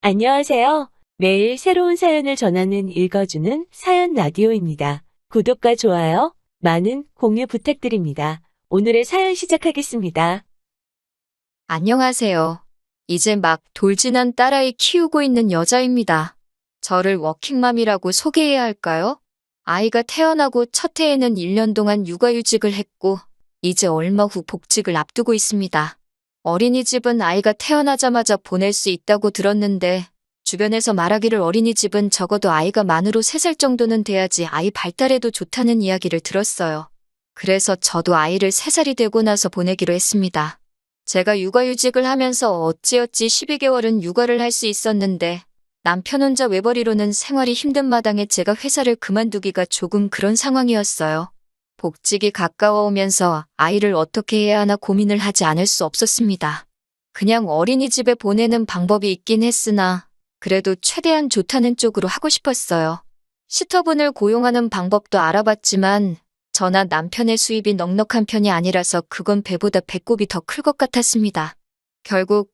안녕하세요. 매일 새로운 사연을 전하는 읽어주는 사연 라디오입니다. 구독과 좋아요, 많은 공유 부탁드립니다. 오늘의 사연 시작하겠습니다. 안녕하세요. 이제 막 돌진한 딸아이 키우고 있는 여자입니다. 저를 워킹맘이라고 소개해야 할까요? 아이가 태어나고 첫 해에는 1년 동안 육아휴직을 했고, 이제 얼마 후 복직을 앞두고 있습니다. 어린이집은 아이가 태어나자마자 보낼 수 있다고 들었는데, 주변에서 말하기를 어린이집은 적어도 아이가 만으로 3살 정도는 돼야지 아이 발달에도 좋다는 이야기를 들었어요. 그래서 저도 아이를 3살이 되고 나서 보내기로 했습니다. 제가 육아휴직을 하면서 어찌어찌 12개월은 육아를 할 수 있었는데 남편 혼자 외벌이로는 생활이 힘든 마당에 제가 회사를 그만두기가 조금 그런 상황이었어요. 복직이 가까워 오면서 아이를 어떻게 해야 하나 고민을 하지 않을 수 없었습니다. 그냥 어린이집에 보내는 방법이 있긴 했으나 그래도 최대한 좋다는 쪽으로 하고 싶었어요. 시터분을 고용하는 방법도 알아봤지만 저나 남편의 수입이 넉넉한 편이 아니라서 그건 배보다 배꼽이 더 클 것 같았습니다. 결국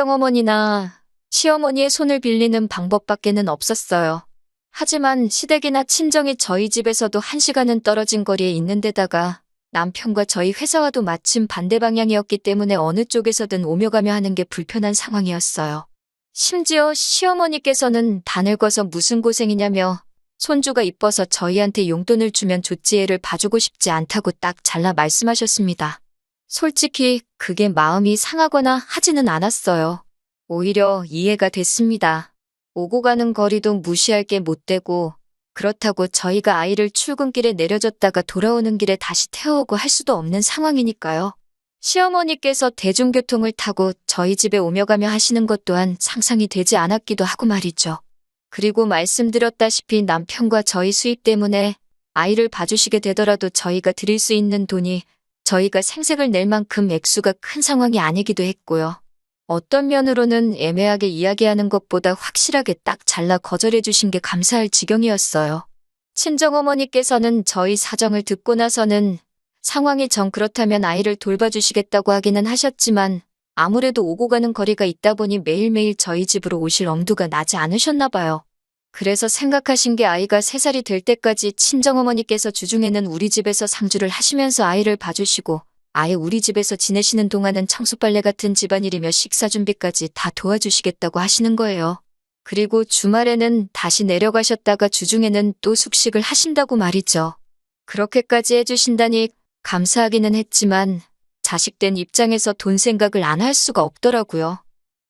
친정어머니나 시어머니의 손을 빌리는 방법밖에는 없었어요. 하지만 시댁이나 친정이 저희 집에서도 1시간은 떨어진 거리에 있는 데다가 남편과 저희 회사와도 마침 반대 방향이었기 때문에 어느 쪽에서든 오며 가며 하는 게 불편한 상황이었어요. 심지어 시어머니께서는 다 늙어서 무슨 고생이냐며 손주가 이뻐서 저희한테 용돈을 주면 좋지 애를 봐주고 싶지 않다고 딱 잘라 말씀하셨습니다. 솔직히 그게 마음이 상하거나 하지는 않았어요. 오히려 이해가 됐습니다. 오고 가는 거리도 무시할 게 못 되고 그렇다고 저희가 아이를 출근길에 내려줬다가 돌아오는 길에 다시 태워오고 할 수도 없는 상황이니까요. 시어머니께서 대중교통을 타고 저희 집에 오며 가며 하시는 것 또한 상상이 되지 않았기도 하고 말이죠. 그리고 말씀드렸다시피 남편과 저희 수입 때문에 아이를 봐주시게 되더라도 저희가 드릴 수 있는 돈이 저희가 생색을 낼 만큼 액수가 큰 상황이 아니기도 했고요. 어떤 면으로는 애매하게 이야기하는 것보다 확실하게 딱 잘라 거절해 주신 게 감사할 지경이었어요. 친정어머니께서는 저희 사정을 듣고 나서는 상황이 정 그렇다면 아이를 돌봐주시겠다고 하기는 하셨지만 아무래도 오고 가는 거리가 있다 보니 매일매일 저희 집으로 오실 엄두가 나지 않으셨나 봐요. 그래서 생각하신 게 아이가 3살이 될 때까지 친정어머니께서 주중에는 우리 집에서 상주를 하시면서 아이를 봐주시고 아예 우리 집에서 지내시는 동안은 청소빨래 같은 집안일이며 식사 준비까지 다 도와주시겠다고 하시는 거예요. 그리고 주말에는 다시 내려가셨다가 주중에는 또 숙식을 하신다고 말이죠. 그렇게까지 해주신다니 감사하기는 했지만 자식된 입장에서 돈 생각을 안 할 수가 없더라고요.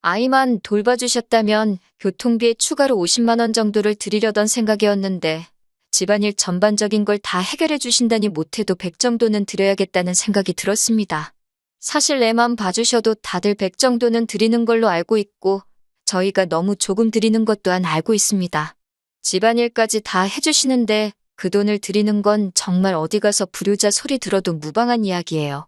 아이만 돌봐주셨다면 교통비에 추가로 50만 원 정도를 드리려던 생각이었는데 집안일 전반적인 걸 다 해결해 주신다니 못해도 100 정도는 드려야겠다는 생각이 들었습니다. 사실 애만 봐주셔도 다들 100 정도는 드리는 걸로 알고 있고 저희가 너무 조금 드리는 것 또한 알고 있습니다. 집안일까지 다 해주시는데 그 돈을 드리는 건 정말 어디 가서 불효자 소리 들어도 무방한 이야기예요.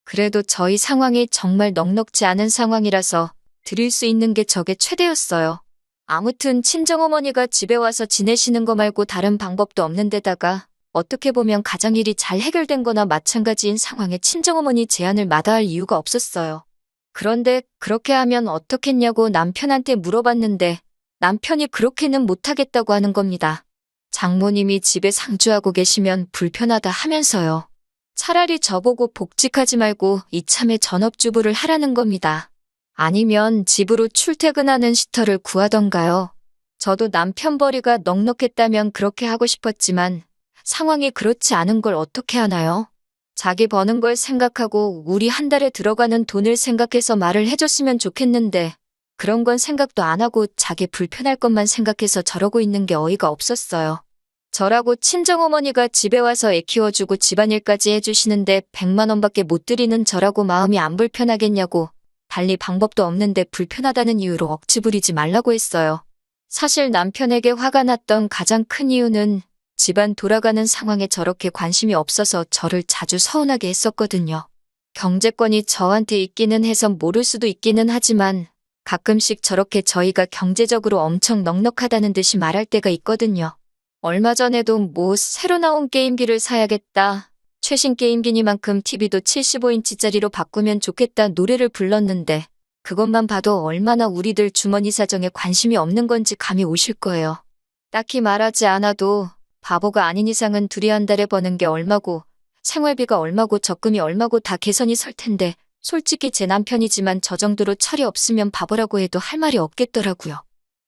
그래도 저희 상황이 정말 넉넉지 않은 상황이라서 드릴 수 있는 게 저게 최대였어요. 아무튼 친정어머니가 집에 와서 지내시는 거 말고 다른 방법도 없는 데다가 어떻게 보면 가정일이 잘 해결된 거나 마찬가지인 상황에 친정어머니 제안을 마다할 이유가 없었어요. 그런데 그렇게 하면 어떻겠냐고 남편한테 물어봤는데 남편이 그렇게는 못하겠다고 하는 겁니다. 장모님이 집에 상주하고 계시면 불편하다 하면서요. 차라리 저보고 복직하지 말고 이참에 전업주부를 하라는 겁니다. 아니면 집으로 출퇴근하는 시터를 구하던가요. 저도 남편 벌이가 넉넉했다면 그렇게 하고 싶었지만 상황이 그렇지 않은 걸 어떻게 하나요? 자기 버는 걸 생각하고 우리 한 달에 들어가는 돈을 생각해서 말을 해줬으면 좋겠는데 그런 건 생각도 안 하고 자기 불편할 것만 생각해서 저러고 있는 게 어이가 없었어요. 저라고 친정어머니가 집에 와서 애 키워주고 집안일까지 해주시는데 100만 원밖에 못 드리는 저라고 마음이 안 불편하겠냐고 달리 방법도 없는데 불편하다는 이유로 억지 부리지 말라고 했어요. 사실 남편에게 화가 났던 가장 큰 이유는 집안 돌아가는 상황에 저렇게 관심이 없어서 저를 자주 서운하게 했었거든요. 경제권이 저한테 있기는 해서 모를 수도 있기는 하지만 가끔씩 저렇게 저희가 경제적으로 엄청 넉넉하다는 듯이 말할 때가 있거든요. 얼마 전에도 뭐 새로 나온 게임기를 사야겠다. 최신 게임기니만큼 TV도 75인치짜리로 바꾸면 좋겠다 노래를 불렀는데 그것만 봐도 얼마나 우리들 주머니 사정에 관심이 없는 건지 감이 오실 거예요. 딱히 말하지 않아도 바보가 아닌 이상은 둘이 한 달에 버는 게 얼마고 생활비가 얼마고 적금이 얼마고 다 계산이 설 텐데 솔직히 제 남편이지만 저 정도로 철이 없으면 바보라고 해도 할 말이 없겠더라고요.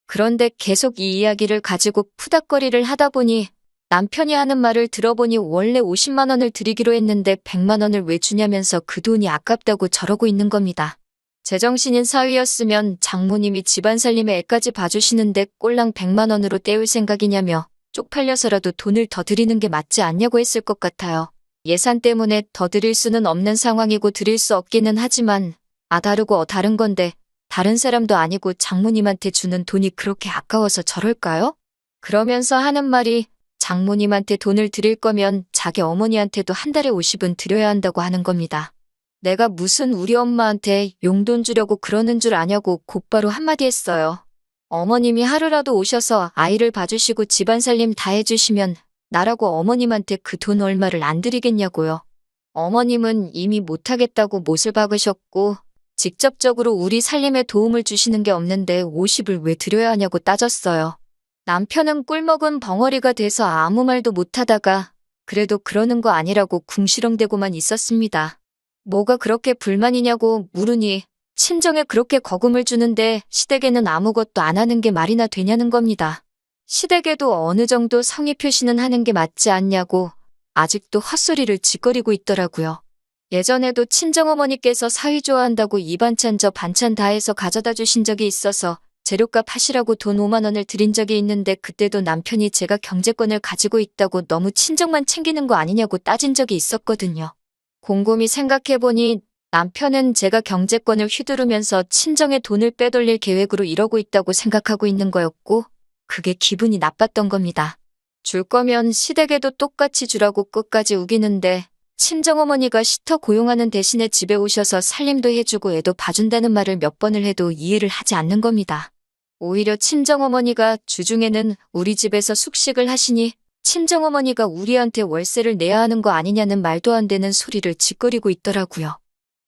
그런데 계속 이 이야기를 가지고 푸닥거리를 하다 보니 남편이 하는 말을 들어보니 원래 50만 원을 드리기로 했는데 100만 원을 왜 주냐면서 그 돈이 아깝다고 저러고 있는 겁니다. 제정신인 사위였으면 장모님이 집안 살림에 애까지 봐주시는데 꼴랑 100만 원으로 때울 생각이냐며 쪽팔려서라도 돈을 더 드리는 게 맞지 않냐고 했을 것 같아요. 예산 때문에 더 드릴 수는 없는 상황이고 드릴 수 없기는 하지만 다르고 다른 건데 다른 사람도 아니고 장모님한테 주는 돈이 그렇게 아까워서 저럴까요? 그러면서 하는 말이 장모님한테 돈을 드릴 거면 자기 어머니한테도 한 달에 50은 드려야 한다고 하는 겁니다. 내가 무슨 우리 엄마한테 용돈 주려고 그러는 줄 아냐고 곧바로 한마디 했어요. 어머님이 하루라도 오셔서 아이를 봐주시고 집안 살림 다 해주시면 나라고 어머님한테 그 돈 얼마를 안 드리겠냐고요. 어머님은 이미 못하겠다고 못을 박으셨고 직접적으로 우리 살림에 도움을 주시는 게 없는데 50을 왜 드려야 하냐고 따졌어요. 남편은 꿀먹은 벙어리가 돼서 아무 말도 못하다가 그래도 그러는 거 아니라고 궁시렁대고만 있었습니다. 뭐가 그렇게 불만이냐고 물으니 친정에 그렇게 거금을 주는데 시댁에는 아무것도 안 하는 게 말이나 되냐는 겁니다. 시댁에도 어느 정도 성의 표시는 하는 게 맞지 않냐고 아직도 헛소리를 짓거리고 있더라고요. 예전에도 친정어머니께서 사위 좋아한다고 이 반찬 저 반찬 다 해서 가져다 주신 적이 있어서 재료값 하시라고 돈 5만 원을 드린 적이 있는데 그때도 남편이 제가 경제권을 가지고 있다고 너무 친정만 챙기는 거 아니냐고 따진 적이 있었거든요. 곰곰이 생각해보니 남편은 제가 경제권을 휘두르면서 친정에 돈을 빼돌릴 계획으로 이러고 있다고 생각하고 있는 거였고 그게 기분이 나빴던 겁니다. 줄 거면 시댁에도 똑같이 주라고 끝까지 우기는데 친정어머니가 시터 고용하는 대신에 집에 오셔서 살림도 해주고 애도 봐준다는 말을 몇 번을 해도 이해를 하지 않는 겁니다. 오히려 친정어머니가 주중에는 우리 집에서 숙식을 하시니 친정어머니가 우리한테 월세를 내야 하는 거 아니냐는 말도 안 되는 소리를 짓거리고 있더라고요.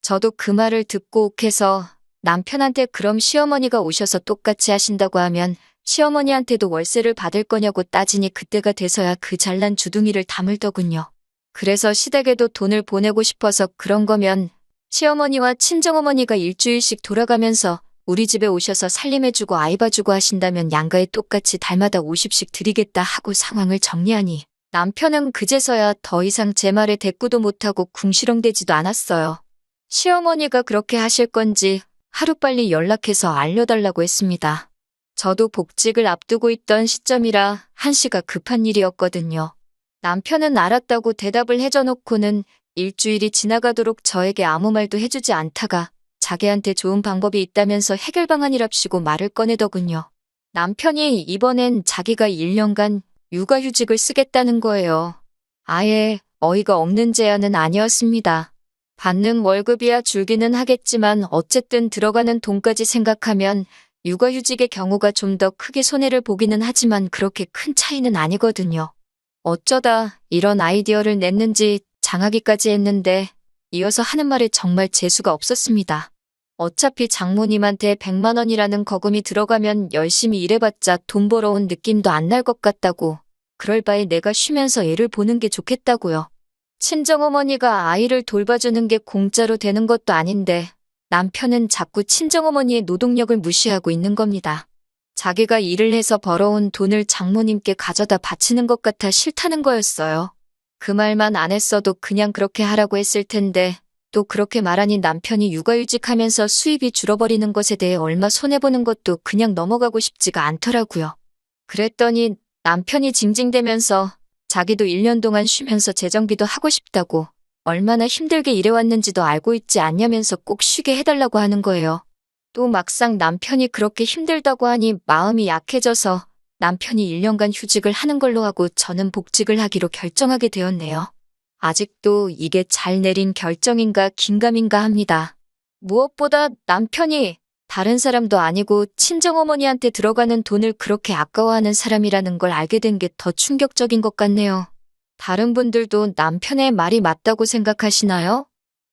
저도 그 말을 듣고 욱해서 남편한테 그럼 시어머니가 오셔서 똑같이 하신다고 하면 시어머니한테도 월세를 받을 거냐고 따지니 그때가 돼서야 그 잘난 주둥이를 다물더군요. 그래서 시댁에도 돈을 보내고 싶어서 그런 거면 시어머니와 친정어머니가 일주일씩 돌아가면서 우리 집에 오셔서 살림해주고 아이 봐주고 하신다면 양가에 똑같이 달마다 50씩 드리겠다 하고 상황을 정리하니 남편은 그제서야 더 이상 제 말에 대꾸도 못하고 궁시렁대지도 않았어요. 시어머니가 그렇게 하실 건지 하루빨리 연락해서 알려달라고 했습니다. 저도 복직을 앞두고 있던 시점이라 한시가 급한 일이었거든요. 남편은 알았다고 대답을 해줘놓고는 일주일이 지나가도록 저에게 아무 말도 해주지 않다가 자기한테 좋은 방법이 있다면서 해결 방안이랍시고 말을 꺼내더군요. 남편이 이번엔 자기가 1년간 육아휴직을 쓰겠다는 거예요. 아예 어이가 없는 제안은 아니었습니다. 받는 월급이야 줄기는 하겠지만 어쨌든 들어가는 돈까지 생각하면 육아휴직의 경우가 좀 더 크게 손해를 보기는 하지만 그렇게 큰 차이는 아니거든요. 어쩌다 이런 아이디어를 냈는지 장하기까지 했는데 이어서 하는 말에 정말 재수가 없었습니다. 어차피 장모님한테 100만 원이라는 거금이 들어가면 열심히 일해봤자 돈 벌어온 느낌도 안 날 것 같다고. 그럴 바에 내가 쉬면서 애를 보는 게 좋겠다고요. 친정어머니가 아이를 돌봐주는 게 공짜로 되는 것도 아닌데 남편은 자꾸 친정어머니의 노동력을 무시하고 있는 겁니다. 자기가 일을 해서 벌어온 돈을 장모님께 가져다 바치는 것 같아 싫다는 거였어요. 그 말만 안 했어도 그냥 그렇게 하라고 했을 텐데 또 그렇게 말하니 남편이 육아휴직하면서 수입이 줄어버리는 것에 대해 얼마 손해보는 것도 그냥 넘어가고 싶지가 않더라고요. 그랬더니 남편이 징징대면서 자기도 1년 동안 쉬면서 재정비도 하고 싶다고 얼마나 힘들게 일해왔는지도 알고 있지 않냐면서 꼭 쉬게 해달라고 하는 거예요. 또 막상 남편이 그렇게 힘들다고 하니 마음이 약해져서 남편이 1년간 휴직을 하는 걸로 하고 저는 복직을 하기로 결정하게 되었네요. 아직도 이게 잘 내린 결정인가 긴가민가 합니다. 무엇보다 남편이 다른 사람도 아니고 친정어머니한테 들어가는 돈을 그렇게 아까워하는 사람이라는 걸 알게 된 게 더 충격적인 것 같네요. 다른 분들도 남편의 말이 맞다고 생각하시나요?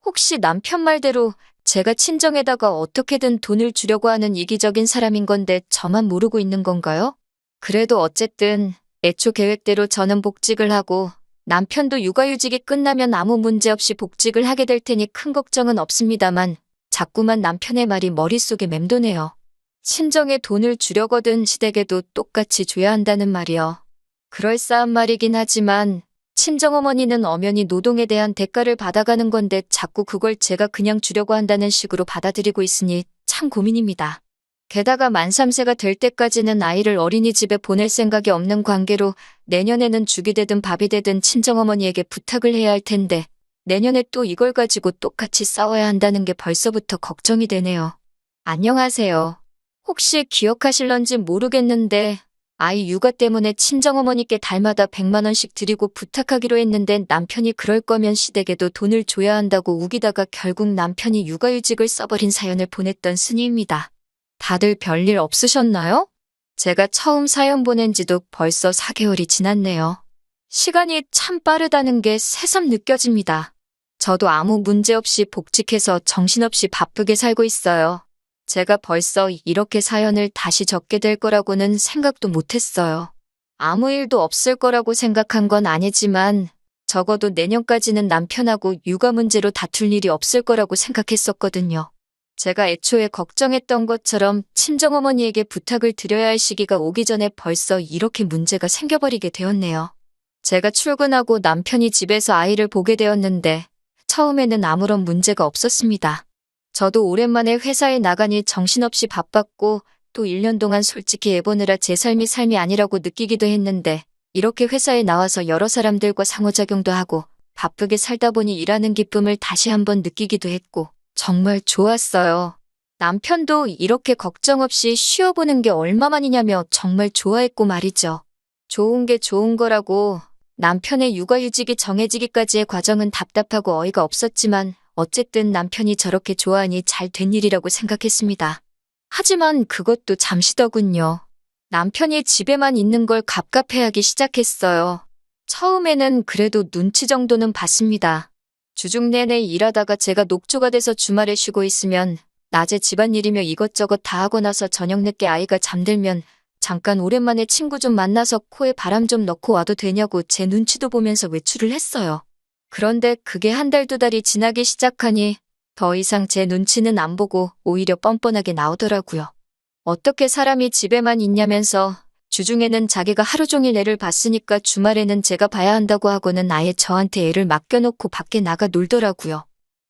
혹시 남편 말대로 제가 친정에다가 어떻게든 돈을 주려고 하는 이기적인 사람인 건데 저만 모르고 있는 건가요? 그래도 어쨌든 애초 계획대로 저는 복직을 하고 남편도 육아휴직이 끝나면 아무 문제 없이 복직을 하게 될 테니 큰 걱정은 없습니다만 자꾸만 남편의 말이 머릿속에 맴도네요. 친정에 돈을 주려거든 시댁에도 똑같이 줘야 한다는 말이요. 그럴싸한 말이긴 하지만 친정어머니는 엄연히 노동에 대한 대가를 받아가는 건데 자꾸 그걸 제가 그냥 주려고 한다는 식으로 받아들이고 있으니 참 고민입니다. 게다가 만 3세가 될 때까지는 아이를 어린이집에 보낼 생각이 없는 관계로 내년에는 죽이 되든 밥이 되든 친정어머니에게 부탁을 해야 할 텐데 내년에 또 이걸 가지고 똑같이 싸워야 한다는 게 벌써부터 걱정이 되네요. 안녕하세요. 혹시 기억하실런지 모르겠는데 아이 육아 때문에 친정어머니께 달마다 100만 원씩 드리고 부탁하기로 했는데 남편이 그럴 거면 시댁에도 돈을 줘야 한다고 우기다가 결국 남편이 육아휴직을 써버린 사연을 보냈던 순이입니다. 다들 별일 없으셨나요? 제가 처음 사연 보낸 지도 벌써 4개월이 지났네요. 시간이 참 빠르다는 게 새삼 느껴집니다. 저도 아무 문제 없이 복직해서 정신없이 바쁘게 살고 있어요. 제가 벌써 이렇게 사연을 다시 적게 될 거라고는 생각도 못했어요. 아무 일도 없을 거라고 생각한 건 아니지만 적어도 내년까지는 남편하고 육아 문제로 다툴 일이 없을 거라고 생각했었거든요. 제가 애초에 걱정했던 것처럼 친정어머니에게 부탁을 드려야 할 시기가 오기 전에 벌써 이렇게 문제가 생겨버리게 되었네요. 제가 출근하고 남편이 집에서 아이를 보게 되었는데 처음에는 아무런 문제가 없었습니다. 저도 오랜만에 회사에 나가니 정신없이 바빴고 또 1년 동안 솔직히 애보느라 제 삶이 아니라고 느끼기도 했는데 이렇게 회사에 나와서 여러 사람들과 상호작용도 하고 바쁘게 살다 보니 일하는 기쁨을 다시 한번 느끼기도 했고 정말 좋았어요. 남편도 이렇게 걱정 없이 쉬어보는 게 얼마만이냐며 정말 좋아했고 말이죠. 좋은 게 좋은 거라고 남편의 육아휴직이 정해지기까지의 과정은 답답하고 어이가 없었지만 어쨌든 남편이 저렇게 좋아하니 잘 된 일이라고 생각했습니다. 하지만 그것도 잠시더군요. 남편이 집에만 있는 걸 갑갑해하기 시작했어요. 처음에는 그래도 눈치 정도는 봤습니다. 주중 내내 일하다가 제가 녹초가 돼서 주말에 쉬고 있으면 낮에 집안일이며 이것저것 다 하고 나서 저녁 늦게 아이가 잠들면 잠깐 오랜만에 친구 좀 만나서 코에 바람 좀 넣고 와도 되냐고 제 눈치도 보면서 외출을 했어요. 그런데 그게 한 달 두 달이 지나기 시작하니 더 이상 제 눈치는 안 보고 오히려 뻔뻔하게 나오더라고요. 어떻게 사람이 집에만 있냐면서 주중에는 자기가 하루 종일 애를 봤으니까 주말에는 제가 봐야 한다고 하고는 아예 저한테 애를 맡겨놓고 밖에 나가 놀더라고요.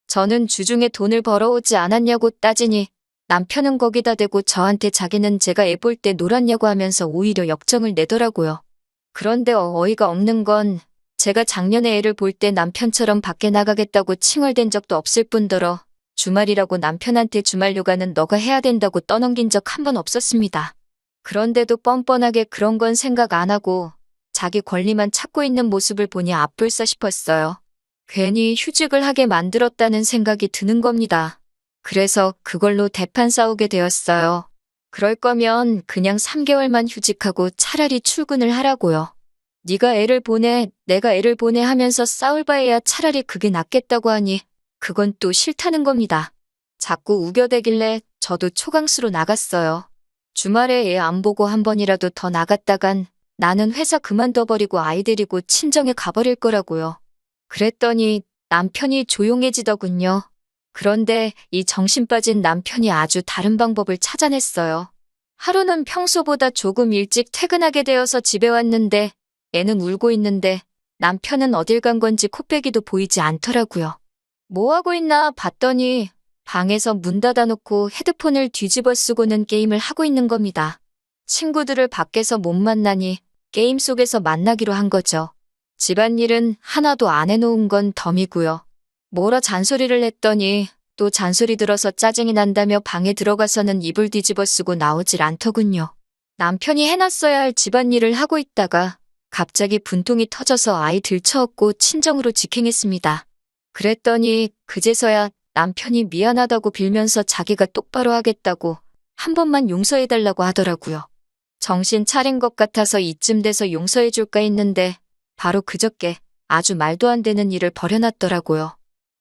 저는 주중에 돈을 벌어오지 않았냐고 따지니 남편은 거기다 대고 저한테 자기는 제가 애 볼 때 놀았냐고 하면서 오히려 역정을 내더라고요. 그런데 어이가 없는 건 제가 작년에 애를 볼 때 남편처럼 밖에 나가겠다고 칭얼댄 적도 없을 뿐더러 주말이라고 남편한테 주말 휴가는 너가 해야 된다고 떠넘긴 적 한 번 없었습니다. 그런데도 뻔뻔하게 그런 건 생각 안 하고 자기 권리만 찾고 있는 모습을 보니 아뿔싸 싶었어요. 괜히 휴직을 하게 만들었다는 생각이 드는 겁니다. 그래서 그걸로 대판 싸우게 되었어요. 그럴 거면 그냥 3개월만 휴직하고 차라리 출근을 하라고요. 네가 애를 보내, 내가 애를 보내 하면서 싸울 바에야 차라리 그게 낫겠다고 하니 그건 또 싫다는 겁니다. 자꾸 우겨대길래 저도 초강수로 나갔어요. 주말에 애 안 보고 한 번이라도 더 나갔다간 나는 회사 그만둬버리고 아이 데리고 친정에 가버릴 거라고요. 그랬더니 남편이 조용해지더군요. 그런데 이 정신 빠진 남편이 아주 다른 방법을 찾아냈어요. 하루는 평소보다 조금 일찍 퇴근하게 되어서 집에 왔는데 애는 울고 있는데 남편은 어딜 간 건지 코빼기도 보이지 않더라고요. 뭐 하고 있나 봤더니 방에서 문 닫아놓고 헤드폰을 뒤집어 쓰고는 게임을 하고 있는 겁니다. 친구들을 밖에서 못 만나니 게임 속에서 만나기로 한 거죠. 집안일은 하나도 안 해놓은 건 덤이고요. 뭐라 잔소리를 했더니 또 잔소리 들어서 짜증이 난다며 방에 들어가서는 이불 뒤집어 쓰고 나오질 않더군요. 남편이 해놨어야 할 집안일을 하고 있다가 갑자기 분통이 터져서 아이 들쳐업고 친정으로 직행했습니다. 그랬더니 그제서야 남편이 미안하다고 빌면서 자기가 똑바로 하겠다고 한 번만 용서해달라고 하더라고요. 정신 차린 것 같아서 이쯤 돼서 용서해줄까 했는데 바로 그저께 아주 말도 안 되는 일을 벌여놨더라고요.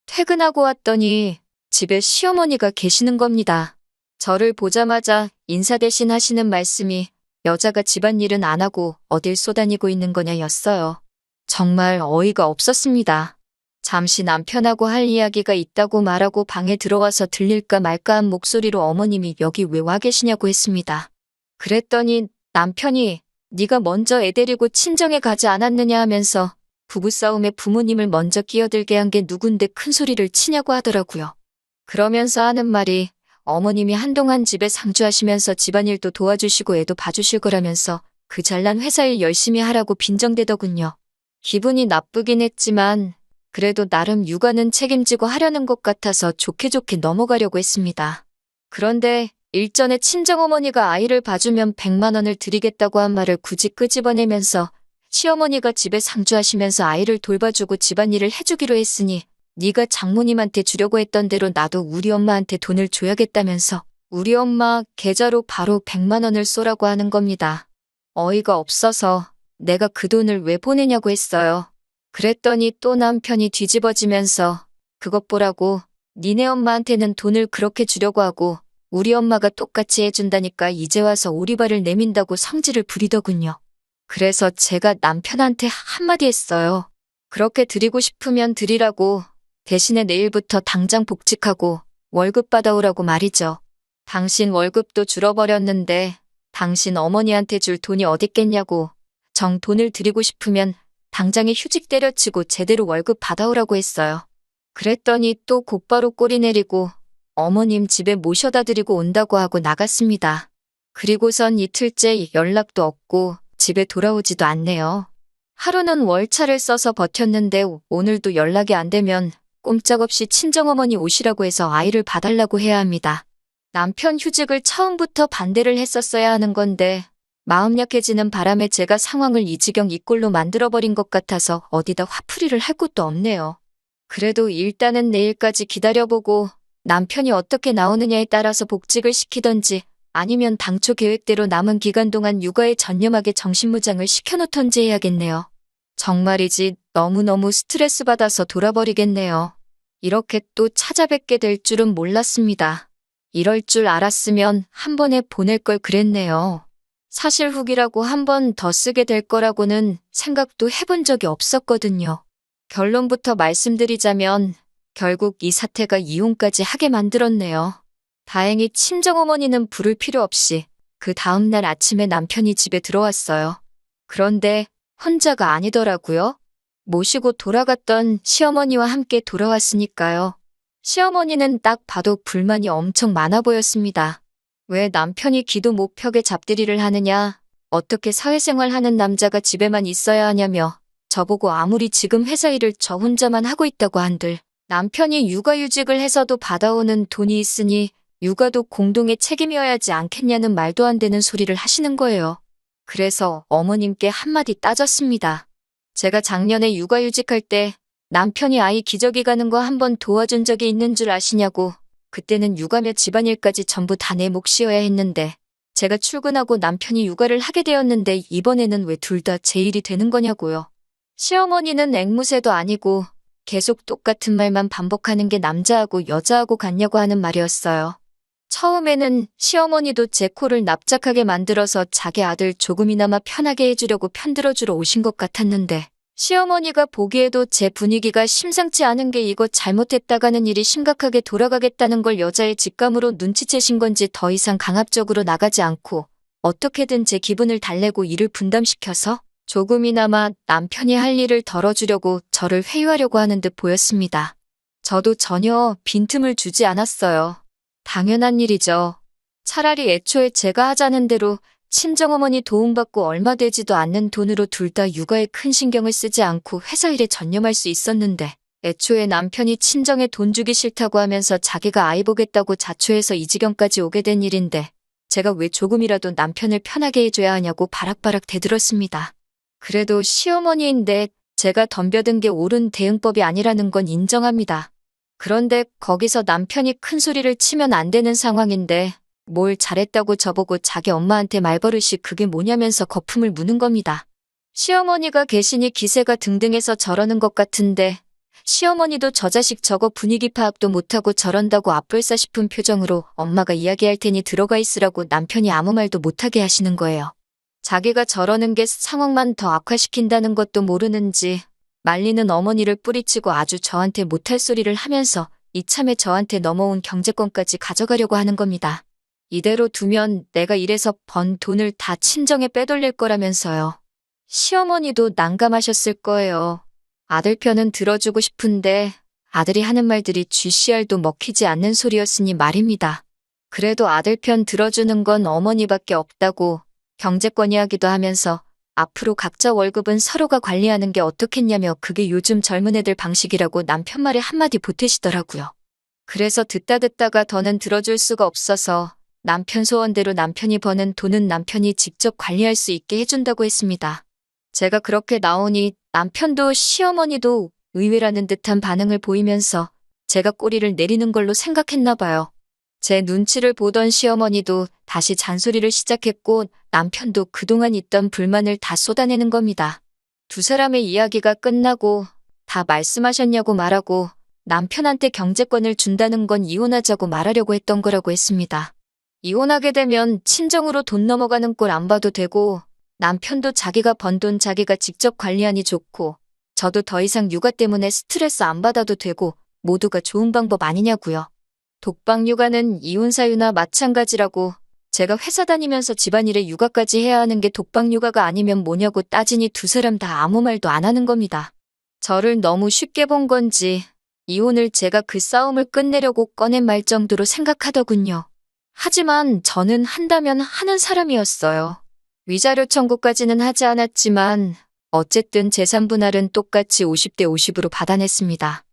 퇴근하고 왔더니 집에 시어머니가 계시는 겁니다. 저를 보자마자 인사 대신 하시는 말씀이 여자가 집안일은 안 하고 어딜 쏘다니고 있는 거냐였어요. 정말 어이가 없었습니다. 잠시 남편하고 할 이야기가 있다고 말하고 방에 들어와서 들릴까 말까 한 목소리로 어머님이 여기 왜 와 계시냐고 했습니다. 그랬더니 남편이 네가 먼저 애 데리고 친정에 가지 않았느냐 하면서 부부싸움에 부모님을 먼저 끼어들게 한 게 누군데 큰 소리를 치냐고 하더라고요. 그러면서 하는 말이 어머님이 한동안 집에 상주하시면서 집안일도 도와주시고 애도 봐주실 거라면서 그 잘난 회사일 열심히 하라고 빈정대더군요. 기분이 나쁘긴 했지만 그래도 나름 육아는 책임지고 하려는 것 같아서 좋게 넘어가려고 했습니다. 그런데 일전에 친정어머니가 아이를 봐주면 100만 원을 드리겠다고 한 말을 굳이 끄집어내면서 시어머니가 집에 상주하시면서 아이를 돌봐주고 집안일을 해주기로 했으니 네가 장모님한테 주려고 했던 대로 나도 우리 엄마한테 돈을 줘야겠다면서 우리 엄마 계좌로 바로 100만 원을 쏘라고 하는 겁니다. 어이가 없어서 내가 그 돈을 왜 보내냐고 했어요. 그랬더니 또 남편이 뒤집어지면서 그것 보라고 니네 엄마한테는 돈을 그렇게 주려고 하고 우리 엄마가 똑같이 해준다니까 이제 와서 오리발을 내민다고 성질을 부리더군요. 그래서 제가 남편한테 한마디 했어요. 그렇게 드리고 싶으면 드리라고 대신에 내일부터 당장 복직하고 월급 받아오라고 말이죠. 당신 월급도 줄어버렸는데 당신 어머니한테 줄 돈이 어딨겠냐고 정 돈을 드리고 싶으면 당장에 휴직 때려치고 제대로 월급 받아오라고 했어요. 그랬더니 또 곧바로 꼬리 내리고 어머님 집에 모셔다 드리고 온다고 하고 나갔습니다. 그리고선 이틀째 연락도 없고 집에 돌아오지도 않네요. 하루는 월차를 써서 버텼는데 오늘도 연락이 안 되면 꼼짝없이 친정어머니 오시라고 해서 아이를 봐달라고 해야 합니다. 남편 휴직을 처음부터 반대를 했었어야 하는 건데 마음 약해지는 바람에 제가 상황을 이 지경 이 꼴로 만들어버린 것 같아서 어디다 화풀이를 할 곳도 없네요. 그래도 일단은 내일까지 기다려보고 남편이 어떻게 나오느냐에 따라서 복직을 시키던지 아니면 당초 계획대로 남은 기간 동안 육아에 전념하게 정신무장을 시켜놓던지 해야겠네요. 정말이지 너무너무 스트레스 받아서 돌아버리겠네요. 이렇게 또 찾아뵙게 될 줄은 몰랐습니다. 이럴 줄 알았으면 한 번에 보낼 걸 그랬네요. 사실 후기라고 한 번 더 쓰게 될 거라고는 생각도 해본 적이 없었거든요. 결론부터 말씀드리자면 결국 이 사태가 이혼까지 하게 만들었네요. 다행히 친정어머니는 부를 필요 없이 그 다음날 아침에 남편이 집에 들어왔어요. 그런데 혼자가 아니더라고요. 모시고 돌아갔던 시어머니와 함께 돌아왔으니까요. 시어머니는 딱 봐도 불만이 엄청 많아 보였습니다. 왜 남편이 기도 못 펴게 잡들이를 하느냐, 어떻게 사회생활하는 남자가 집에만 있어야 하냐며 저보고 아무리 지금 회사 일을 저 혼자만 하고 있다고 한들 남편이 육아휴직을 해서도 받아오는 돈이 있으니 육아도 공동의 책임이어야지 않겠냐는 말도 안 되는 소리를 하시는 거예요. 그래서 어머님께 한마디 따졌습니다. 제가 작년에 육아휴직할 때 남편이 아이 기저귀 가는 거 한번 도와준 적이 있는 줄 아시냐고. 그때는 육아며 집안일까지 전부 다 내 몫이어야 했는데 제가 출근하고 남편이 육아를 하게 되었는데 이번에는 왜 둘 다 제 일이 되는 거냐고요. 시어머니는 앵무새도 아니고 계속 똑같은 말만 반복하는 게 남자하고 여자하고 같냐고 하는 말이었어요. 처음에는 시어머니도 제 코를 납작하게 만들어서 자기 아들 조금이나마 편하게 해주려고 편들어주러 오신 것 같았는데 시어머니가 보기에도 제 분위기가 심상치 않은 게 이거 잘못했다가는 일이 심각하게 돌아가겠다는 걸 여자의 직감으로 눈치채신 건지 더 이상 강압적으로 나가지 않고 어떻게든 제 기분을 달래고 일을 분담시켜서 조금이나마 남편이 할 일을 덜어주려고 저를 회유하려고 하는 듯 보였습니다. 저도 전혀 빈틈을 주지 않았어요. 당연한 일이죠. 차라리 애초에 제가 하자는 대로 친정어머니 도움받고 얼마 되지도 않는 돈으로 둘 다 육아에 큰 신경을 쓰지 않고 회사 일에 전념할 수 있었는데 애초에 남편이 친정에 돈 주기 싫다고 하면서 자기가 아이 보겠다고 자초해서 이 지경까지 오게 된 일인데 제가 왜 조금이라도 남편을 편하게 해줘야 하냐고 바락바락 대들었습니다. 그래도 시어머니인데 제가 덤벼든 게 옳은 대응법이 아니라는 건 인정합니다. 그런데 거기서 남편이 큰 소리를 치면 안 되는 상황인데 뭘 잘했다고 저보고 자기 엄마한테 말버릇이 그게 뭐냐면서 거품을 무는 겁니다. 시어머니가 계시니 기세가 등등해서 저러는 것 같은데 시어머니도 저 자식 저거 분위기 파악도 못하고 저런다고 앞불싸 싶은 표정으로 엄마가 이야기할 테니 들어가 있으라고 남편이 아무 말도 못하게 하시는 거예요. 자기가 저러는 게 상황만 더 악화시킨다는 것도 모르는지 말리는 어머니를 뿌리치고 아주 저한테 못할 소리를 하면서 이참에 저한테 넘어온 경제권까지 가져가려고 하는 겁니다. 이대로 두면 내가 일해서 번 돈을 다 친정에 빼돌릴 거라면서요. 시어머니도 난감하셨을 거예요. 아들 편은 들어주고 싶은데 아들이 하는 말들이 쥐씨알도 먹히지 않는 소리였으니 말입니다. 그래도 아들 편 들어주는 건 어머니밖에 없다고 경제권 이야기도 하면서 앞으로 각자 월급은 서로가 관리하는 게 어떻겠냐며 그게 요즘 젊은 애들 방식이라고 남편 말에 한마디 보태시더라고요. 그래서 듣다가 더는 들어줄 수가 없어서 남편 소원대로 남편이 버는 돈은 남편이 직접 관리할 수 있게 해준다고 했습니다. 제가 그렇게 나오니 남편도 시어머니도 의외라는 듯한 반응을 보이면서 제가 꼬리를 내리는 걸로 생각했나 봐요. 제 눈치를 보던 시어머니도 다시 잔소리를 시작했고 남편도 그동안 있던 불만을 다 쏟아내는 겁니다. 두 사람의 이야기가 끝나고 다 말씀하셨냐고 말하고 남편한테 경제권을 준다는 건 이혼하자고 말하려고 했던 거라고 했습니다. 이혼하게 되면 친정으로 돈 넘어가는 꼴 안 봐도 되고 남편도 자기가 번 돈 자기가 직접 관리하니 좋고 저도 더 이상 육아 때문에 스트레스 안 받아도 되고 모두가 좋은 방법 아니냐고요. 독박 육아는 이혼 사유나 마찬가지라고 제가 회사 다니면서 집안일에 육아까지 해야 하는 게 독박 육아가 아니면 뭐냐고 따지니 두 사람 다 아무 말도 안 하는 겁니다. 저를 너무 쉽게 본 건지 이혼을 제가 그 싸움을 끝내려고 꺼낸 말 정도로 생각하더군요. 하지만 저는 한다면 하는 사람이었어요. 위자료 청구까지는 하지 않았지만 어쨌든 재산 분할은 똑같이 50대 50으로 받아냈습니다.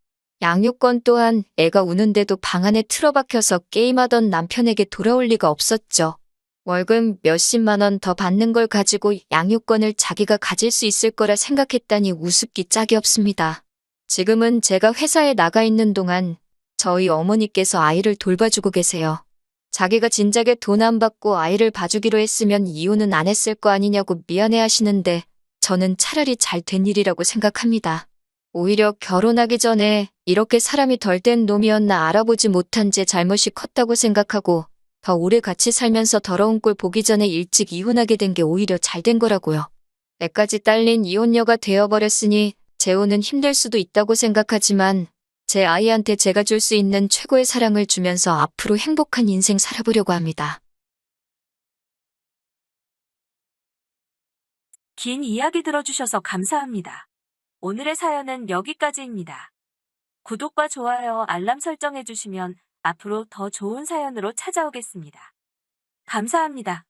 양육권 또한 애가 우는데도 방 안에 틀어박혀서 게임하던 남편에게 돌아올 리가 없었죠. 월급 몇십만 원 더 받는 걸 가지고 양육권을 자기가 가질 수 있을 거라 생각했다니 우습기 짝이 없습니다. 지금은 제가 회사에 나가 있는 동안 저희 어머니께서 아이를 돌봐주고 계세요. 자기가 진작에 돈 안 받고 아이를 봐주기로 했으면 이혼은 안 했을 거 아니냐고 미안해 하시는데 저는 차라리 잘 된 일이라고 생각합니다. 오히려 결혼하기 전에 이렇게 사람이 덜 된 놈이었나 알아보지 못한 제 잘못이 컸다고 생각하고 더 오래 같이 살면서 더러운 꼴 보기 전에 일찍 이혼하게 된 게 오히려 잘 된 거라고요. 애까지 딸린 이혼녀가 되어버렸으니 재혼은 힘들 수도 있다고 생각하지만 제 아이한테 제가 줄 수 있는 최고의 사랑을 주면서 앞으로 행복한 인생 살아보려고 합니다. 긴 이야기 들어주셔서 감사합니다. 오늘의 사연은 여기까지입니다. 구독과 좋아요, 알람 설정해주시면 앞으로 더 좋은 사연으로 찾아오겠습니다. 감사합니다.